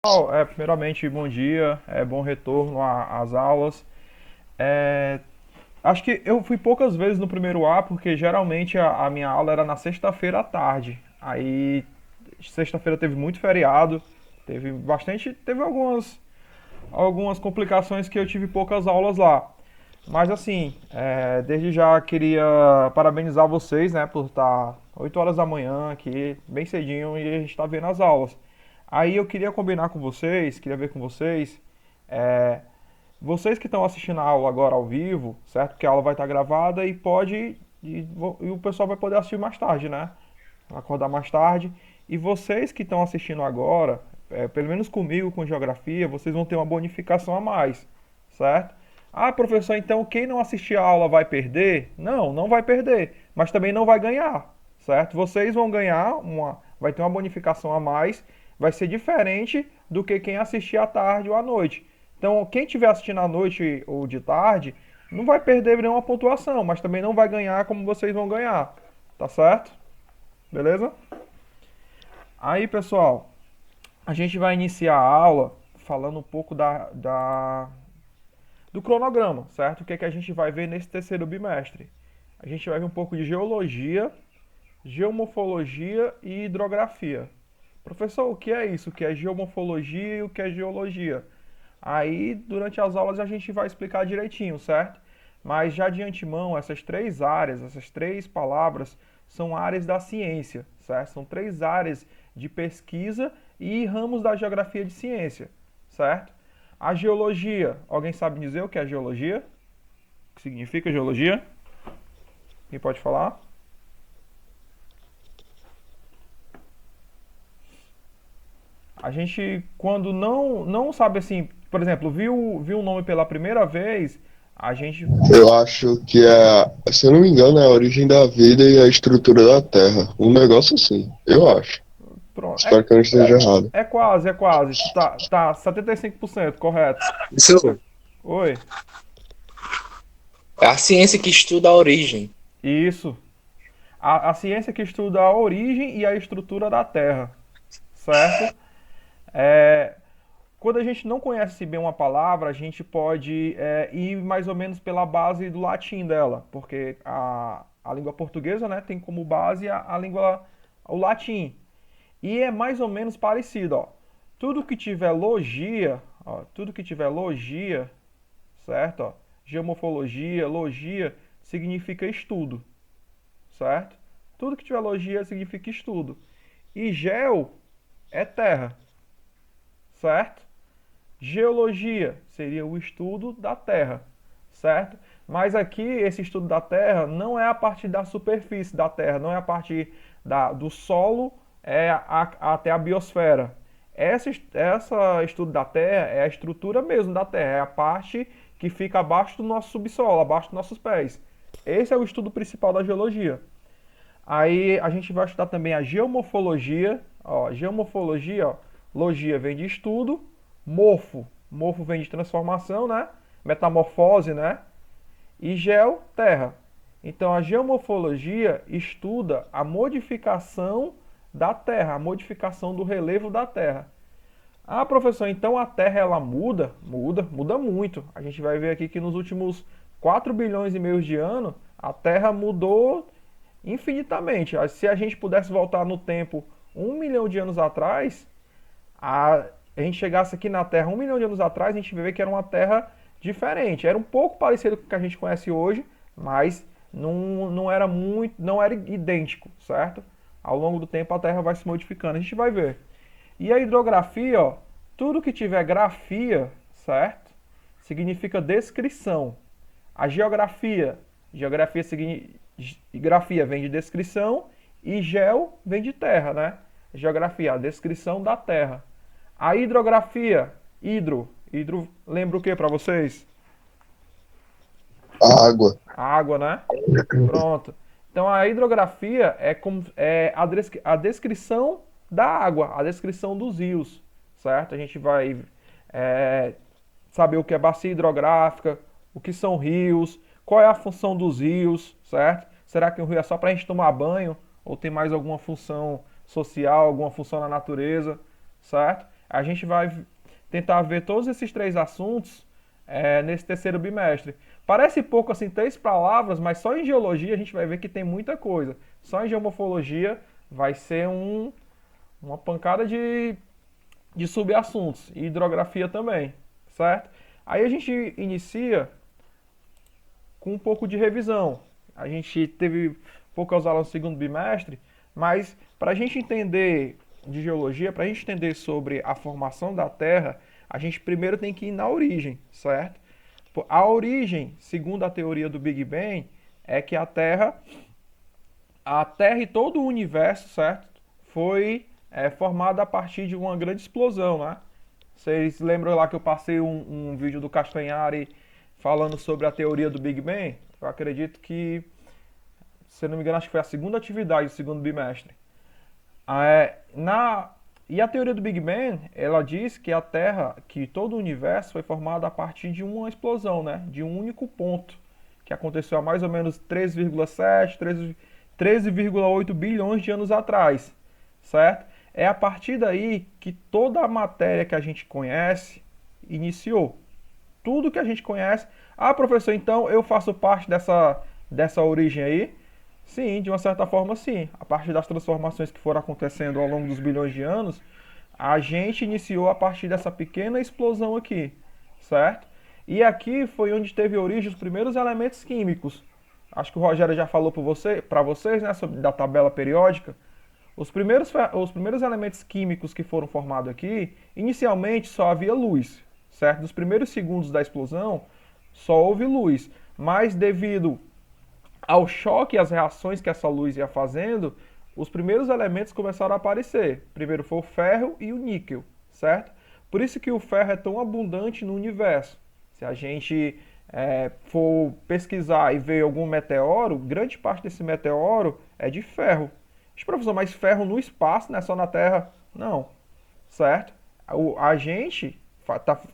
Primeiramente, bom dia, bom retorno às aulas. É, Acho que eu fui poucas vezes no primeiro A, porque geralmente a minha aula era na sexta-feira à tarde. Aí, sexta-feira teve muito feriado, teve algumas complicações que eu tive poucas aulas lá. Mas assim, desde já queria parabenizar vocês, né, por estar 8 horas da manhã aqui, bem cedinho, e a gente está vendo as aulas. Aí eu queria combinar com vocês, queria ver com vocês, é, vocês que estão assistindo a aula agora ao vivo, certo? Porque a aula vai estar gravada e o pessoal vai poder assistir mais tarde, né? Acordar mais tarde. E vocês que estão assistindo agora, pelo menos comigo com geografia, vocês vão ter uma bonificação a mais, certo? Ah, professor, então quem não assistir a aula vai perder? Não, não vai perder, mas também não vai ganhar, certo? Vocês vão ganhar vai ter uma bonificação a mais, vai ser diferente do que quem assistir à tarde ou à noite. Então, quem estiver assistindo à noite ou de tarde, não vai perder nenhuma pontuação, mas também não vai ganhar como vocês vão ganhar, tá certo? Beleza? Aí, pessoal, a gente vai iniciar a aula falando um pouco do cronograma, certo? O que é que a gente vai ver nesse terceiro bimestre? A gente vai ver um pouco de geologia, geomorfologia e hidrografia. Professor, o que é isso? O que é geomorfologia e o que é geologia? Aí, durante as aulas, a gente vai explicar direitinho, certo? Mas já de antemão, essas três áreas, essas três palavras, são áreas da ciência, certo? São três áreas de pesquisa e ramos da geografia de ciência, certo? A geologia, alguém sabe dizer o que é geologia? O que significa geologia? Quem pode falar? A gente, quando não sabe assim, por exemplo, viu um nome pela primeira vez, a gente. Eu acho que se eu não me engano, é a origem da vida e a estrutura da Terra. Um negócio assim, eu acho. Pronto, Espero que eu não esteja errado. é quase, é quase. Tá 75% correto. Isso Oi? é a ciência que estuda a origem. Isso. A ciência que estuda a origem e a estrutura da Terra, certo? É, Quando a gente não conhece bem uma palavra, a gente pode ir mais ou menos pela base do latim dela, porque a língua portuguesa, né, tem como base o latim. E é mais ou menos parecido, ó. Tudo que tiver logia, certo? Ó, geomorfologia, logia significa estudo, certo? Tudo que tiver logia significa estudo. E geo é terra, certo? Geologia seria o estudo da Terra, certo? Mas aqui esse estudo da Terra não é a parte da superfície da Terra, não é a parte do solo até a biosfera. Essa estudo da Terra é a estrutura mesmo da Terra, é a parte que fica abaixo do nosso subsolo, abaixo dos nossos pés. Esse é o estudo principal da geologia. Aí a gente vai estudar também a geomorfologia. Ó, geomorfologia, ó, logia vem de estudo, morfo vem de transformação, né? Metamorfose, né? E geo, terra. Então a geomorfologia estuda a modificação da terra, a modificação do relevo da terra. Ah, professor, então a Terra ela muda? Muda muito. A gente vai ver aqui que nos últimos 4 bilhões e meio de anos, a Terra mudou infinitamente. Se a gente pudesse voltar no tempo 1 milhão de anos atrás, a gente chegasse aqui na Terra 1 milhão de anos atrás, a gente vê que era uma Terra diferente. Era um pouco parecido com o que a gente conhece hoje, mas não era muito, não era idêntico, certo? Ao longo do tempo a Terra vai se modificando, a gente vai ver. E a hidrografia, ó, tudo que tiver grafia, certo? Significa descrição. A geografia grafia vem de descrição e geo vem de terra, né? Geografia, a descrição da terra. A hidrografia, hidro lembra o que para vocês? A água. A água, né? Pronto. Então a hidrografia é a descrição da água, a descrição dos rios, certo? A gente vai é, saber o que é bacia hidrográfica, o que são rios, qual é a função dos rios, certo? Será que o rio é só para a gente tomar banho ou tem mais alguma função social, alguma função na natureza, certo? A gente vai tentar ver todos esses três assuntos nesse terceiro bimestre. Parece pouco assim, 3 palavras, mas só em geologia a gente vai ver que tem muita coisa. Só em geomorfologia vai ser uma pancada de subassuntos, e hidrografia também, certo? Aí a gente inicia com um pouco de revisão. A gente teve poucas aulas no segundo bimestre, mas para a gente entender de geologia, para a gente entender sobre a formação da Terra, a gente primeiro tem que ir na origem, certo? A origem, segundo a teoria do Big Bang, é que a Terra e todo o universo, certo? Foi formado a partir de uma grande explosão, né? Vocês lembram lá que eu passei um vídeo do Castanhari falando sobre a teoria do Big Bang? Eu acredito que, se eu não me engano, acho que foi a segunda atividade do segundo bimestre. E a teoria do Big Bang, ela diz que a Terra, que todo o universo foi formado a partir de uma explosão, né? De um único ponto, que aconteceu há mais ou menos 13,8 bilhões de anos atrás, certo? É a partir daí que toda a matéria que a gente conhece iniciou. Tudo que a gente conhece. Ah, professor, então eu faço parte dessa origem aí? Sim, de uma certa forma sim. A partir das transformações que foram acontecendo ao longo dos bilhões de anos, a gente iniciou a partir dessa pequena explosão aqui, certo? E aqui foi onde teve origem os primeiros elementos químicos. Acho que o Rogério já falou para vocês, né, da tabela periódica. Os primeiros elementos químicos que foram formados aqui, inicialmente só havia luz, certo? Nos primeiros segundos da explosão, só houve luz. Mas devido ao choque e às reações que essa luz ia fazendo, os primeiros elementos começaram a aparecer. Primeiro foi o ferro e o níquel, certo? Por isso que o ferro é tão abundante no universo. Se a gente for pesquisar e ver algum meteoro, grande parte desse meteoro é de ferro. Mas, professor, mas ferro no espaço, não é só na Terra? Não, certo? A gente,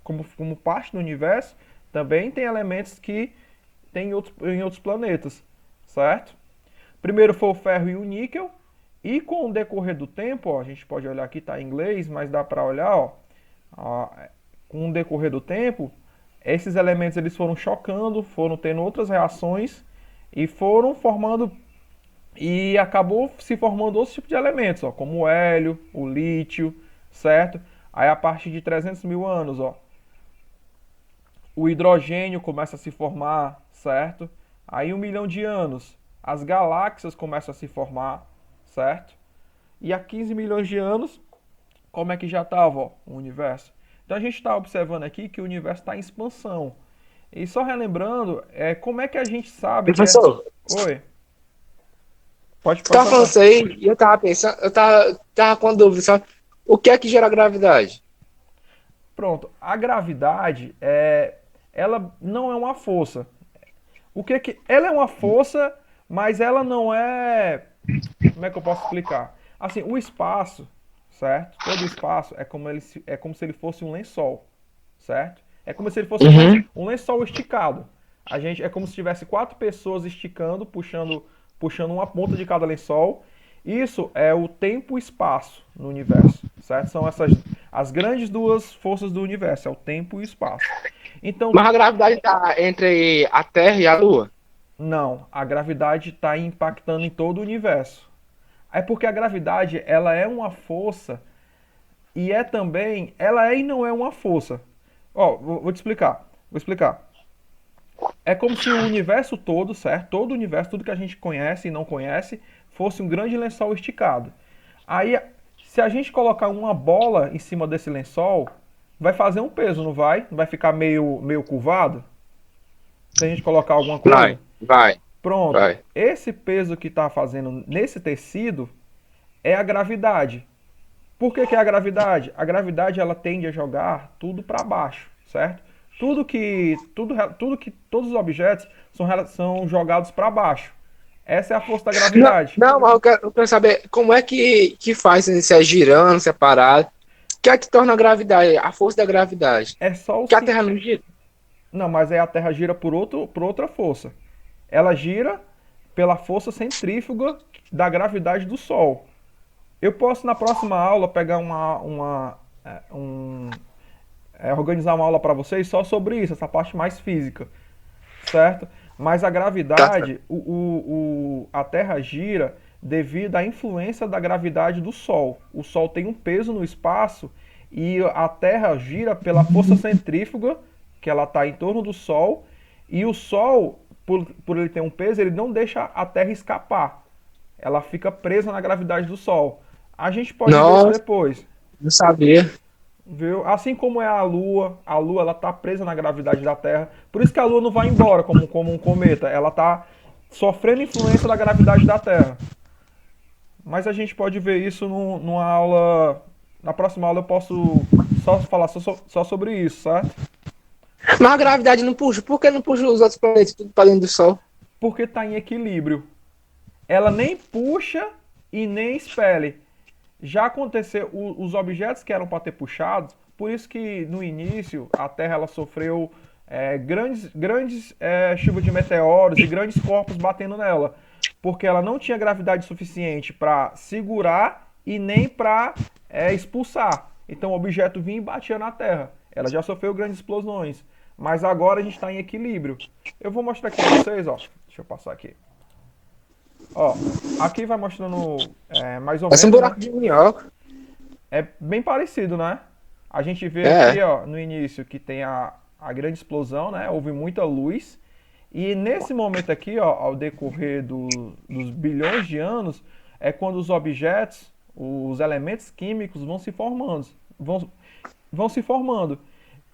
como parte do universo, também tem elementos que tem em outros planetas, certo? Primeiro foi o ferro e o níquel, e com o decorrer do tempo, ó, a gente pode olhar aqui, está em inglês, mas dá para olhar, ó, com o decorrer do tempo, esses elementos eles foram chocando, foram tendo outras reações e foram formando, e acabou se formando outros tipos de elementos, ó, como o hélio, o lítio, certo? Aí a partir de 300 mil anos, ó, o hidrogênio começa a se formar, certo? Aí 1 milhão de anos, as galáxias começam a se formar, certo? E há 15 milhões de anos, como é que já estava o universo? Então a gente está observando aqui que o universo está em expansão. E só relembrando, como é que a gente sabe que Professor, Oi, pode tu tava falando perguntar. isso aí e eu tava pensando, eu tava com dúvida, sabe? O que é que gera gravidade? Pronto, a gravidade, ela não é uma força. Ela é uma força, mas ela não é... Como é que eu posso explicar? Assim, o espaço, certo? Todo o espaço é como se ele fosse um lençol, certo? É como se ele fosse Uhum. um lençol esticado. É como se tivesse 4 pessoas esticando, puxando uma ponta de cada lençol. Isso é o tempo e espaço no universo, certo? São as grandes duas forças do universo, é o tempo e o espaço. Então, Mas a gravidade tá entre a Terra e a Lua. não, a gravidade está impactando em todo o universo. É porque a gravidade, ela é uma força e ela é e não é uma força. Ó, vou te explicar. Vou explicar. É como se o universo todo, certo? Todo o universo, tudo que a gente conhece e não conhece, fosse um grande lençol esticado. Aí, se a gente colocar uma bola em cima desse lençol, vai fazer um peso, não vai? Não vai ficar meio curvado? Se a gente colocar alguma coisa? Vai, Pronto. vai. Esse peso que está fazendo nesse tecido é a gravidade. Por que é a gravidade? A gravidade ela tende a jogar tudo para baixo, certo? Todos os objetos são jogados para baixo. Essa é a força da Não, gravidade. não, mas eu quero saber como é que faz se é girando, se é parado. O que é que torna a gravidade, a força da gravidade? É só o Que a si- Terra não gira. Não, mas aí a Terra gira por outra força. Ela gira pela força centrífuga da gravidade do Sol. Eu posso na próxima aula pegar um, organizar uma aula para vocês só sobre isso, essa parte mais física, certo? Mas a Tá certo. gravidade, a Terra gira devido à influência da gravidade do Sol. O Sol tem um peso no espaço e a Terra gira pela força centrífuga, que ela está em torno do Sol, e o Sol, por ele ter um peso, ele não deixa a Terra escapar. Ela fica presa na gravidade do Sol. A gente pode ver isso Nossa, depois. não sabia. Viu? Assim como é a Lua ela tá presa na gravidade da Terra. Por isso que a Lua não vai embora como um cometa. Ela tá sofrendo influência da gravidade da Terra. Mas a gente pode ver isso numa aula. Na próxima aula eu posso só falar só sobre isso, certo? Mas a gravidade não puxa. Por que não puxa os outros planetas tudo para dentro do Sol? Porque está em equilíbrio. Ela nem puxa e nem expele. Já aconteceu, os objetos que eram para ter puxado, por isso que no início a Terra ela sofreu grandes chuvas de meteoros e grandes corpos batendo nela, porque ela não tinha gravidade suficiente para segurar e nem para expulsar. Então o objeto vinha e batia na Terra. Ela já sofreu grandes explosões, mas agora a gente está em equilíbrio. Eu vou mostrar aqui para vocês, ó. Deixa eu passar aqui. Ó, aqui vai mostrando mais ou Parece um menos, né? buraco de minhoca. É bem parecido, né? A gente vê aqui, É. ó, no início que tem a grande explosão, né? Houve muita luz. E nesse momento aqui, ó, ao decorrer dos bilhões de anos, é quando os objetos, os elementos químicos vão se formando, vão se formando.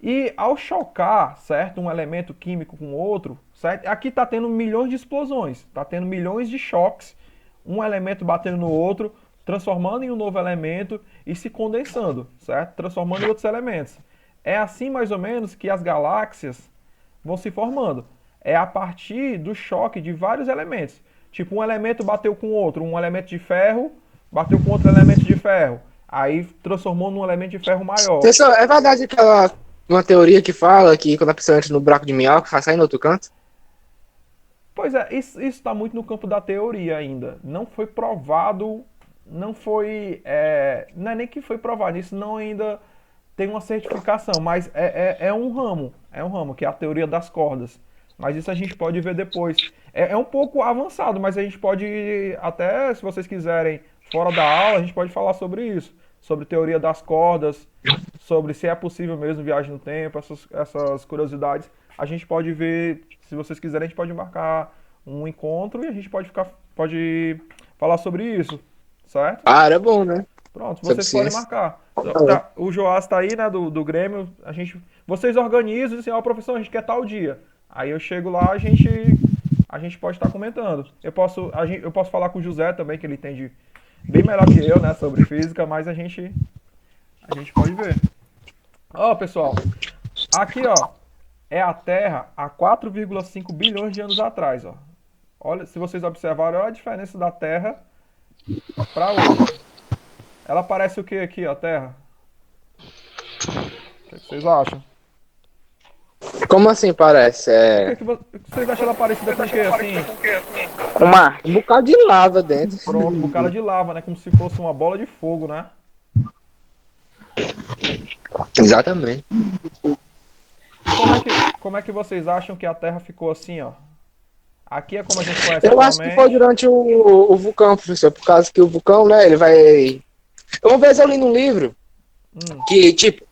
E ao chocar, certo, um elemento químico com outro, certo? Aqui está tendo milhões de explosões, está tendo milhões de choques, um elemento batendo no outro, transformando em um novo elemento e se condensando, certo? Transformando em outros elementos. É assim mais ou menos que as galáxias vão se formando. É a partir do choque de vários elementos. Tipo, um elemento bateu com outro, um elemento de ferro bateu com outro elemento de ferro. Aí transformou num elemento de ferro maior. Pessoal, é verdade aquela uma teoria que fala que quando a pessoa entra no buraco de minhoca, vai sair no outro canto? Pois é, isso está muito no campo da teoria ainda. Não foi provado, não foi. Não é nem que foi provado, isso não ainda tem uma certificação, mas é um ramo, que é a teoria das cordas. Mas isso a gente pode ver depois. É um pouco avançado, mas a gente pode, até se vocês quiserem, fora da aula, a gente pode falar sobre isso. Sobre teoria das cordas, sobre se é possível mesmo viagem no tempo, essas curiosidades. A gente pode ver, se vocês quiserem, a gente pode marcar um encontro e a gente pode falar sobre isso, certo? Ah, era bom, né? Pronto, Sobre vocês podem ciência. marcar. Falou. O Joás tá aí, né, do Grêmio. Vocês organizam e dizem assim, ó, professor, a gente quer tal dia. Aí eu chego lá, a gente pode estar comentando. Eu posso falar com o José também, que ele entende bem melhor que eu, né, sobre física, mas a gente pode ver. Ó, pessoal, aqui, ó, é a Terra há 4,5 bilhões de anos atrás, ó. Olha, se vocês observarem, olha a diferença da Terra para hoje. Ela parece o que aqui, a Terra? O que vocês acham? Como assim parece? O que vocês acham ela parecida com o que, assim? Um bocado de lava dentro. Pronto, um cara de lava, né? Como se fosse uma bola de fogo, né? Exatamente. Como é que vocês acham que a Terra ficou assim, ó? Aqui é como a gente conhece Eu acho que foi atualmente. durante o vulcão, professor, por causa que o vulcão, né, ele vai... Uma vez eu li num livro Hum, que, tipo,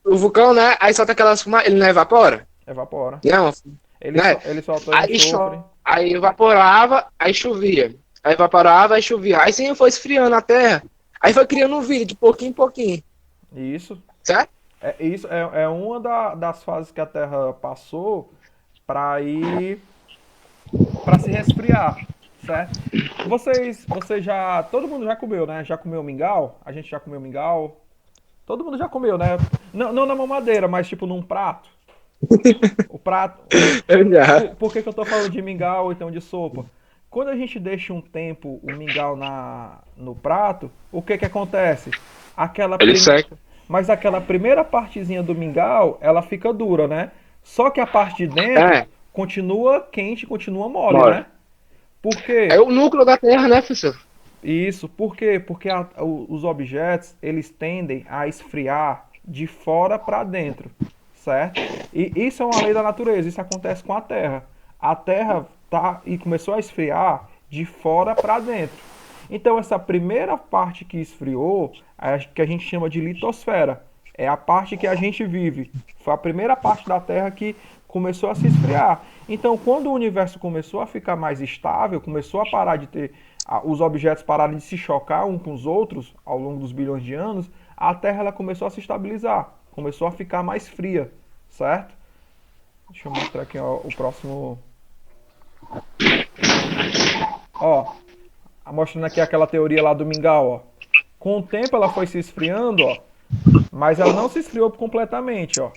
o vulcão, né, aí solta aquelas fumaças, ele não evapora? evapora. Não, né? Ele solta Aí, enxofre. aí evaporava, aí chovia. Aí evaporava, aí chovia. Aí sim foi esfriando a terra. Aí foi criando um vídeo de pouquinho em pouquinho, Isso. certo? Isso é uma das fases que a Terra passou para ir para se resfriar, certo? Vocês já, todo mundo já comeu, né? Já comeu mingau? A gente já comeu mingau? Todo mundo já comeu, né? Não na mamadeira, mas tipo num prato. O prato, Eu já. por que que eu tô falando de mingau ou então de sopa? Quando a gente deixa um tempo o mingau no prato, o que que acontece? Aquela Ele prim... seca. Mas aquela primeira partezinha do mingau, ela fica dura, né? Só que a parte de dentro É, continua quente, continua mole, bora. né? Por É quê? o núcleo da terra, né, professor? Isso, por quê? Porque os objetos, eles tendem a esfriar de fora para dentro, certo? E isso é uma lei da natureza, isso acontece com a Terra. A Terra tá e começou a esfriar de fora para dentro. Então essa primeira parte que esfriou, que a gente chama de litosfera, é a parte que a gente vive. Foi a primeira parte da Terra que começou a se esfriar. Então, quando o universo começou a ficar mais estável, começou a parar de ter os objetos pararam de se chocar uns com os outros ao longo dos bilhões de anos, a Terra ela começou a se estabilizar, começou a ficar mais fria, certo? Deixa eu mostrar aqui ó, o próximo. Ó, mostrando aqui aquela teoria lá do Mingau, ó. Com o tempo ela foi se esfriando, ó, mas ela não se esfriou completamente, ó.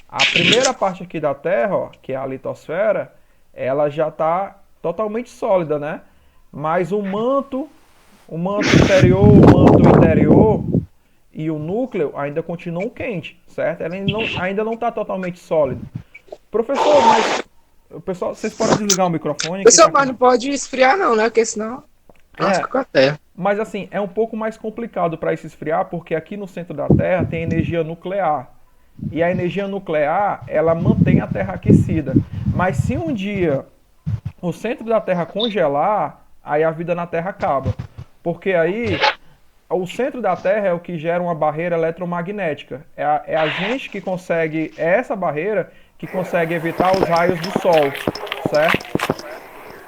A primeira parte aqui da Terra, ó, que é a litosfera, ela já está totalmente sólida, né? Mas o manto exterior, o manto interior e o núcleo ainda continuam quentes, certo? Ela ainda não está totalmente sólido. Professor, mas o pessoal, vocês podem desligar o microfone que Pessoal, tá mas com... não pode esfriar não, né? Porque senão lasca É, com a terra. mas assim, é um pouco mais complicado para se esfriar porque aqui no centro da Terra tem energia nuclear. E a energia nuclear, ela mantém a Terra aquecida. Mas se um dia o centro da Terra congelar, aí a vida na Terra acaba. Porque aí o centro da Terra é o que gera uma barreira eletromagnética. É a gente que consegue, é essa barreira que consegue evitar os raios do Sol, certo?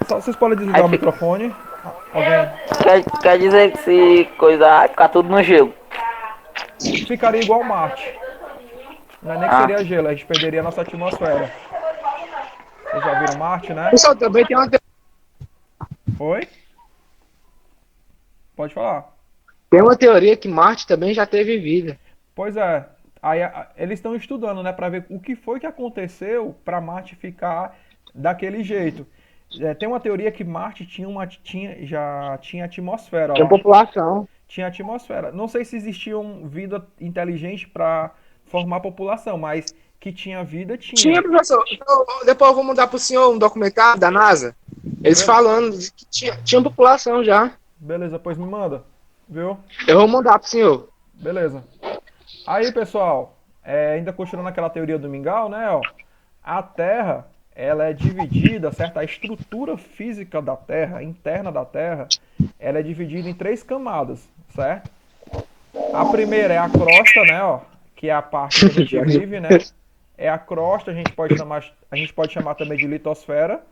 Vocês podem desligar Aí o microfone? Alguém? quer dizer que se coisar, ficar tudo no gelo. Ficaria igual Marte. Não é nem que Ah, seria gelo, a gente perderia a nossa atmosfera. Vocês já viram Marte, né? Pessoal, também Oi? Pode falar. tem uma teoria que Marte também já teve vida. Pois é. Aí eles estão estudando, né, para ver o que foi que aconteceu para Marte ficar daquele jeito. Tem uma teoria que Marte já tinha atmosfera Tem lá. população. Tinha atmosfera. Não sei se existia vida inteligente para formar população, mas que tinha vida, Tinha, tinha. professor. Então, depois eu vou mandar pro senhor um documentário da NASA. Eles Be- falando que tinha população já. Beleza, pois me manda. Viu? Eu vou mandar pro senhor. Beleza. Aí, pessoal, ainda continuando aquela teoria do Mingau, né, ó, a Terra, ela é dividida, certo? A estrutura física da Terra, interna da Terra, ela é dividida em três camadas, certo? A primeira é a crosta, né, ó, que é a parte que a gente vive, né? É a crosta, a gente pode chamar também de litosfera.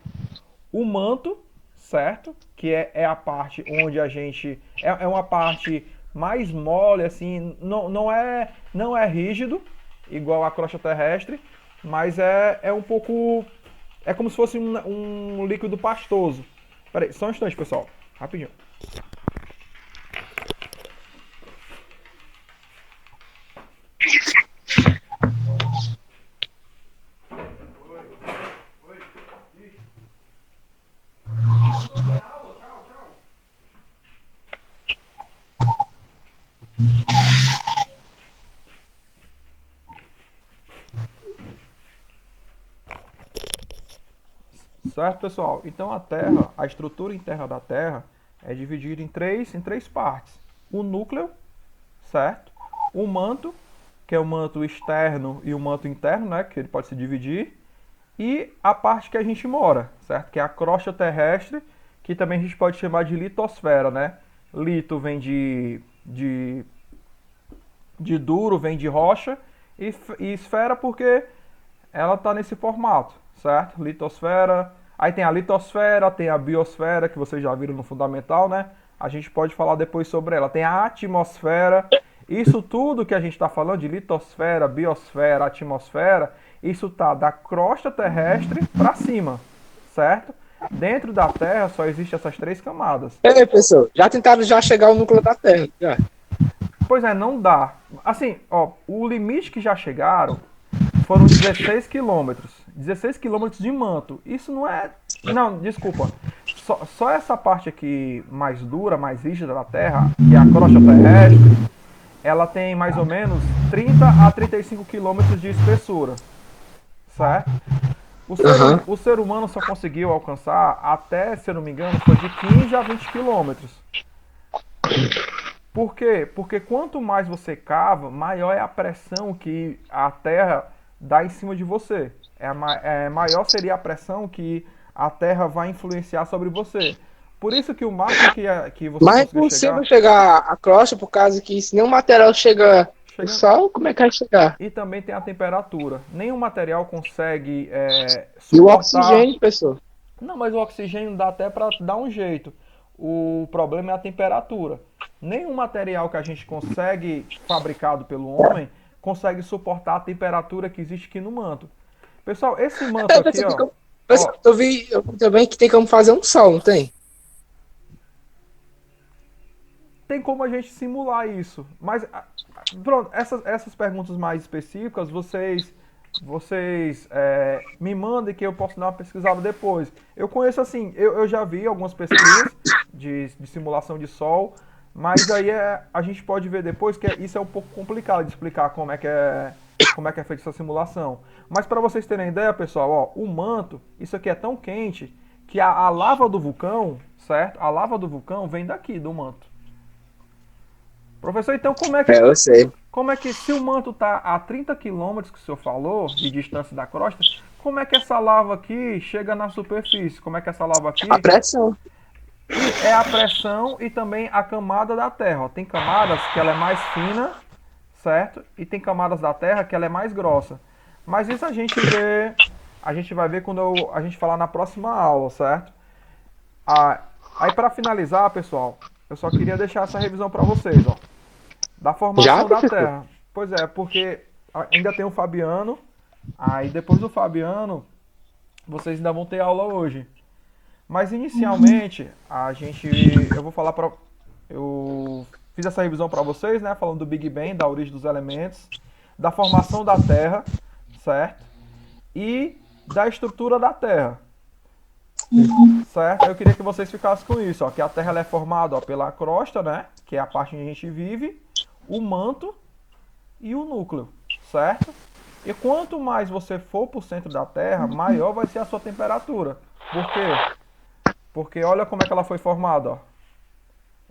O manto, certo? Que é a parte onde a gente. É uma parte mais mole, assim, não é rígido, igual a crosta terrestre, mas é um pouco. É como se fosse um líquido pastoso. Pera aí, só um instante, pessoal. Rapidinho. Certo, pessoal? Então a Terra, a estrutura interna da Terra é dividida em três partes. O núcleo, certo? O manto, que é o manto externo e o manto interno, né? Que ele pode se dividir. E a parte que a gente mora, certo? Que é a crosta terrestre, que também a gente pode chamar de litosfera, né? Lito vem de duro, vem de rocha, e esfera porque ela está nesse formato, certo? Litosfera. Aí tem a litosfera, tem a biosfera, que vocês já viram no fundamental, né? A gente pode falar depois sobre ela. Tem a atmosfera. Isso tudo que a gente está falando de litosfera, biosfera, atmosfera, isso tá da crosta terrestre para cima, certo? Dentro da Terra só existem essas três camadas. É, pessoal. Já tentaram já chegar ao núcleo da Terra. Já. Pois é, não dá. Assim, ó, o limite que já chegaram foram 16 quilômetros. 16 quilômetros de manto. Isso não é... Não, desculpa. Só essa parte aqui mais dura, mais rígida da Terra, que é a crosta terrestre, ela tem mais ou menos 30 a 35 quilômetros de espessura. Certo? O ser humano só conseguiu alcançar, até, se eu não me engano, foi de 15 a 20 quilômetros. Por quê? Porque quanto mais você cava, maior é a pressão que a Terra dá em cima de você. Maior seria a pressão que a Terra vai influenciar sobre você. Por isso que o máximo que você Mas é conseguir impossível chegar, chegar à crosta por causa que se nenhum material chega o chega. sol, como é que vai chegar? E também tem a temperatura. Nenhum material consegue E o suportar. oxigênio, pessoal? Não, mas o oxigênio dá até para dar um jeito. O problema é a temperatura. Nenhum material que a gente consegue, fabricado pelo homem, consegue suportar a temperatura que existe aqui no manto. Pessoal, esse manto É, aqui, pessoal, ó, pessoal, ó, eu vi também que tem como fazer um sol, não tem? tem como a gente simular isso. Mas, pronto, essas perguntas mais específicas, vocês me mandem que eu posso dar uma pesquisada depois. Eu conheço assim, eu já vi algumas pesquisas de simulação de sol, mas aí a gente pode ver depois que isso é um pouco complicado de explicar como é que é feita essa simulação. Mas para vocês terem ideia, pessoal, ó, o manto, isso aqui é tão quente que a lava do vulcão, certo? A lava do vulcão vem daqui, do manto. Professor, então É, eu sei. como é que se o manto está a 30 quilômetros que o senhor falou, de distância da crosta, como é que essa lava aqui chega na superfície? Como é que essa lava A aqui pressão. é a pressão e também a camada da Terra. Ó. Tem camadas que ela é mais fina, certo? E tem camadas da Terra que ela é mais grossa. Mas isso a gente vai ver quando a gente falar na próxima aula, certo? Ah, aí para finalizar, pessoal, eu só queria deixar essa revisão para vocês, ó, da Já, formação da professor? Terra. Pois é, porque ainda tem o Fabiano, aí depois do Fabiano, vocês ainda vão ter aula hoje. Mas inicialmente, eu vou falar para eu fiz essa revisão para vocês, né, falando do Big Bang, da origem dos elementos, da formação da Terra, certo? E da estrutura da Terra, certo? Eu queria que vocês ficassem com isso, ó, que a Terra ela é formada, ó, pela crosta, né, que é a parte onde a gente vive, o manto e o núcleo, certo? E quanto mais você for para o centro da Terra, maior vai ser a sua temperatura. Por quê? Porque olha como é que ela foi formada, ó.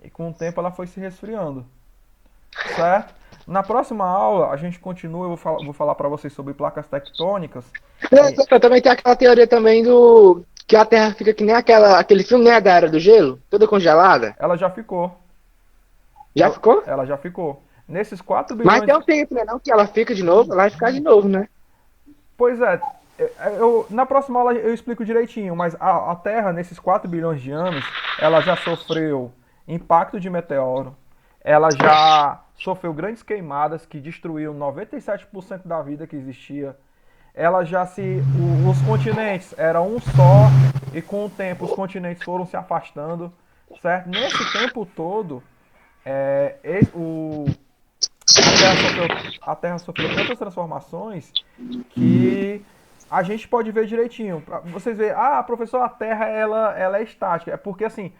E com o tempo ela foi se resfriando, certo? Na próxima aula a gente continua, vou falar para vocês sobre placas tectônicas. E Professor, também tem aquela teoria também do que a Terra fica que nem aquele filme, né, da Era do Gelo, toda congelada. ela já ficou. Já ficou? Ela já ficou. Nesses 4 Mas bilhões. tem um tempo, né, não? Que ela fica de novo, ela vai ficar de novo, né? Pois é, na próxima aula eu explico direitinho, mas a Terra, nesses 4 bilhões de anos, ela já sofreu impacto de meteoro, ela já sofreu grandes queimadas que destruíram 97% da vida que existia. Ela já se. Os continentes eram um só, e com o tempo os continentes foram se afastando, certo? Nesse tempo todo, é, o, a Terra sofreu tantas transformações que a gente pode ver direitinho. Vocês verem, professor, a Terra ela é estática. É porque assim,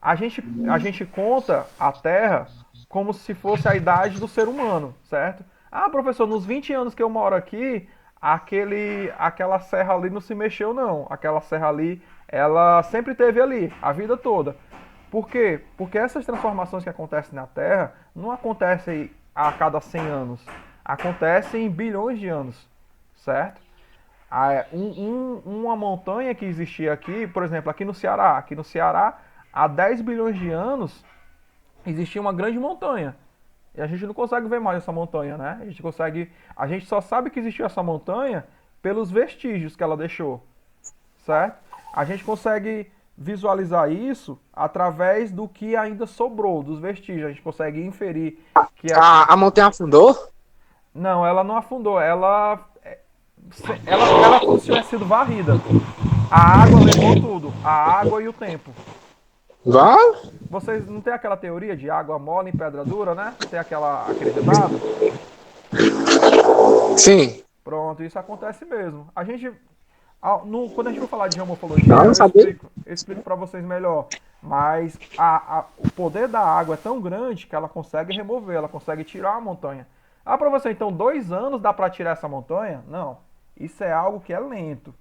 a gente conta a Terra como se fosse a idade do ser humano, certo? Ah, professor, nos 20 anos que eu moro aqui, aquela serra ali não se mexeu, não. Aquela serra ali, ela sempre teve ali, a vida toda. Por quê? Porque essas transformações que acontecem na Terra não acontecem a cada 100 anos. Acontecem em bilhões de anos, certo? Uma montanha que existia aqui, por exemplo, aqui no Ceará, há 10 bilhões de anos, existia uma grande montanha. E a gente não consegue ver mais essa montanha, né? A gente só sabe que existiu essa montanha pelos vestígios que ela deixou, certo? A gente consegue visualizar isso através do que ainda sobrou, dos vestígios. A gente consegue inferir que A montanha afundou? não, ela não afundou, ela como se tivesse sido varrida. A água levou tudo, a água e o tempo. Vá? Vocês não tem aquela teoria de água mole em pedra dura, né? Tem aquele ditado? Sim. Pronto, isso acontece mesmo. Quando a gente for falar de geomorfologia, Não, não sabia. eu explico para vocês melhor. Mas o poder da água é tão grande que ela consegue remover, ela consegue tirar a montanha. Ah, para você, então 2 anos dá para tirar essa montanha? Não. Isso é algo que é lento,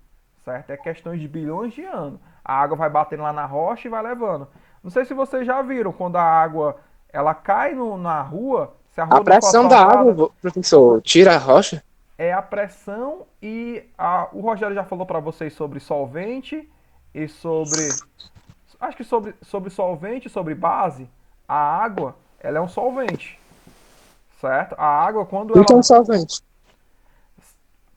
certo? É questões de bilhões de anos. A água vai batendo lá na rocha e vai levando. Não sei se vocês já viram, quando a água ela cai na rua, se a rua A não for pressão da asfaltada, água, professor, tira a rocha? é a pressão e o Rogério já falou para vocês sobre solvente e sobre, acho que sobre solvente, sobre base. A água, ela é um solvente, certo? A água quando Então, ela, solvente.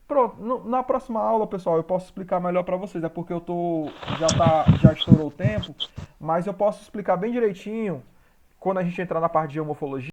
pronto, na próxima aula, pessoal, eu posso explicar melhor para vocês, é porque eu tô já estourou o tempo, mas eu posso explicar bem direitinho quando a gente entrar na parte de homofologia.